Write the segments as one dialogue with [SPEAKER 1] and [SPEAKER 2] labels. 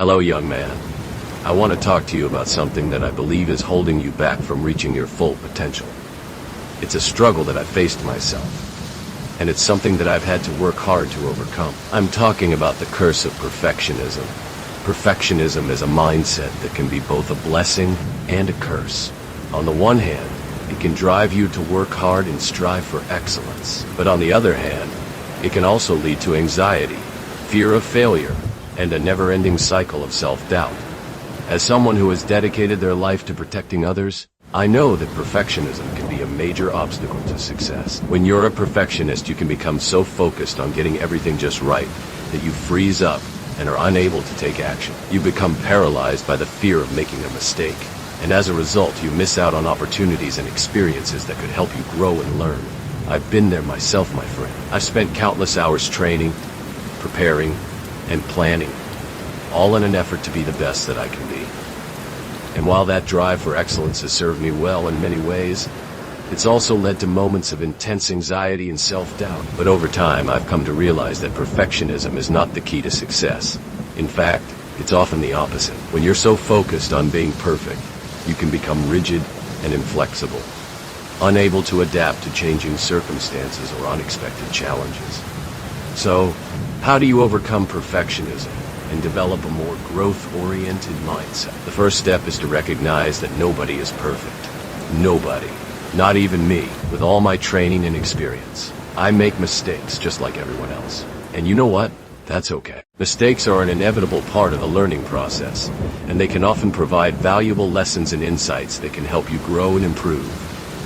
[SPEAKER 1] Hello, young man. I want to talk to you about something that I believe is holding you back from reaching your full potential. It's a struggle that I faced myself, and it's something that I've had to work hard to overcome. I'm talking about the curse of perfectionism. Perfectionism is a mindset that can be both a blessing and a curse. On the one hand, it can drive you to work hard and strive for excellence. But on the other hand, it can also lead to anxiety, fear of failure, and a never-ending cycle of self-doubt. As someone who has dedicated their life to protecting others, I know that perfectionism can be a major obstacle to success. When you're a perfectionist, you can become so focused on getting everything just right that you freeze up and are unable to take action. You become paralyzed by the fear of making a mistake, and as a result, you miss out on opportunities and experiences that could help you grow and learn. I've been there myself, my friend. I've spent countless hours training, preparing, and planning, all in an effort to be the best that I can be. And while that drive for excellence has served me well in many ways, it's also led to moments of intense anxiety and self-doubt. But over time, I've come to realize that perfectionism is not the key to success. In fact, it's often the opposite. When you're so focused on being perfect, you can become rigid and inflexible, unable to adapt to changing circumstances or unexpected challenges. So, how do you overcome perfectionism and develop a more growth-oriented mindset? The first step is to recognize that nobody is perfect. Nobody. Not even me, with all my training and experience. I make mistakes just like everyone else. And you know what? That's okay. Mistakes are an inevitable part of the learning process, and they can often provide valuable lessons and insights that can help you grow and improve.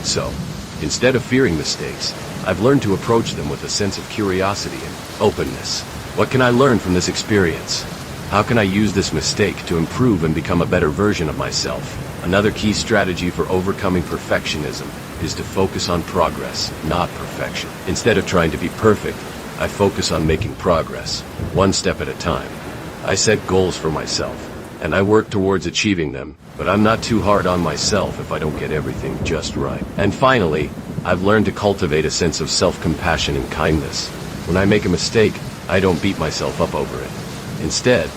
[SPEAKER 1] So, instead of fearing mistakes, I've learned to approach them with a sense of curiosity and openness. What can I learn from this experience? How can I use this mistake to improve and become a better version of myself? Another key strategy for overcoming perfectionism is to focus on progress, not perfection. Instead of trying to be perfect, I focus on making progress, one step at a time. I set goals for myself, and I work towards achieving them, but I'm not too hard on myself if I don't get everything just right. And finally, I've learned to cultivate a sense of self-compassion and kindness. When I make a mistake, I don't beat myself up over it. Instead,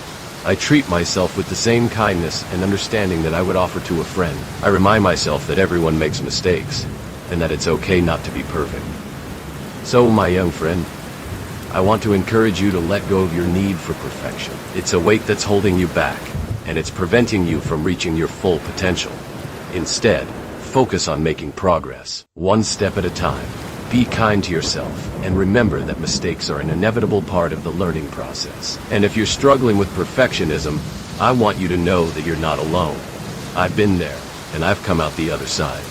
[SPEAKER 1] I treat myself with the same kindness and understanding that I would offer to a friend. I remind myself that everyone makes mistakes, and that it's okay not to be perfect. So, my young friend, I want to encourage you to let go of your need for perfection. It's a weight that's holding you back, and it's preventing you from reaching your full potential. Instead, focus on making progress, one step at a time. Be kind to yourself, and remember that mistakes are an inevitable part of the learning process. And if you're struggling with perfectionism, I want you to know that you're not alone. I've been there, and I've come out the other side.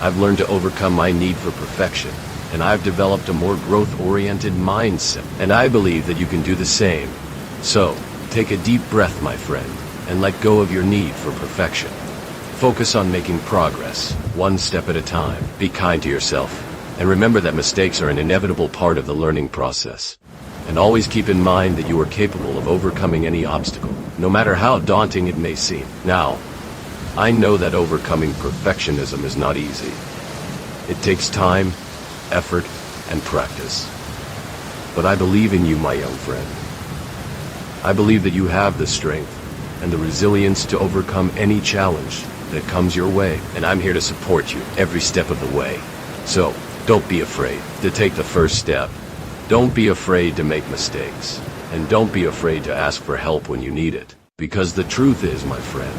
[SPEAKER 1] I've learned to overcome my need for perfection, and I've developed a more growth-oriented mindset. And I believe that you can do the same. So, take a deep breath, my friend, and let go of your need for perfection. Focus on making progress, one step at a time. Be kind to yourself. And remember that mistakes are an inevitable part of the learning process. And always keep in mind that you are capable of overcoming any obstacle, no matter how daunting it may seem. Now, I know that overcoming perfectionism is not easy. It takes time, effort, and practice. But I believe in you, my young friend. I believe that you have the strength and the resilience to overcome any challenge that comes your way. And I'm here to support you every step of the way. So, don't be afraid to take the first step. Don't be afraid to make mistakes. And don't be afraid to ask for help when you need it. Because the truth is, my friend,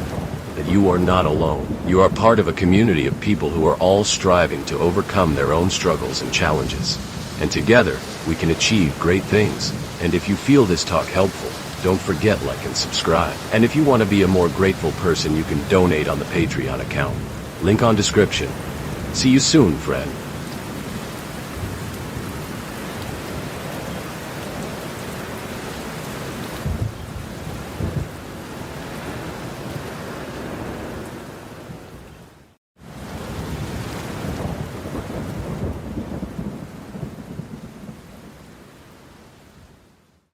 [SPEAKER 1] that you are not alone. You are part of a community of people who are all striving to overcome their own struggles and challenges. And together, we can achieve great things. And if you feel this talk helpful, don't forget like and subscribe. And if you want to be a more grateful person, you can donate on the Patreon account. Link on description. See you soon, friend.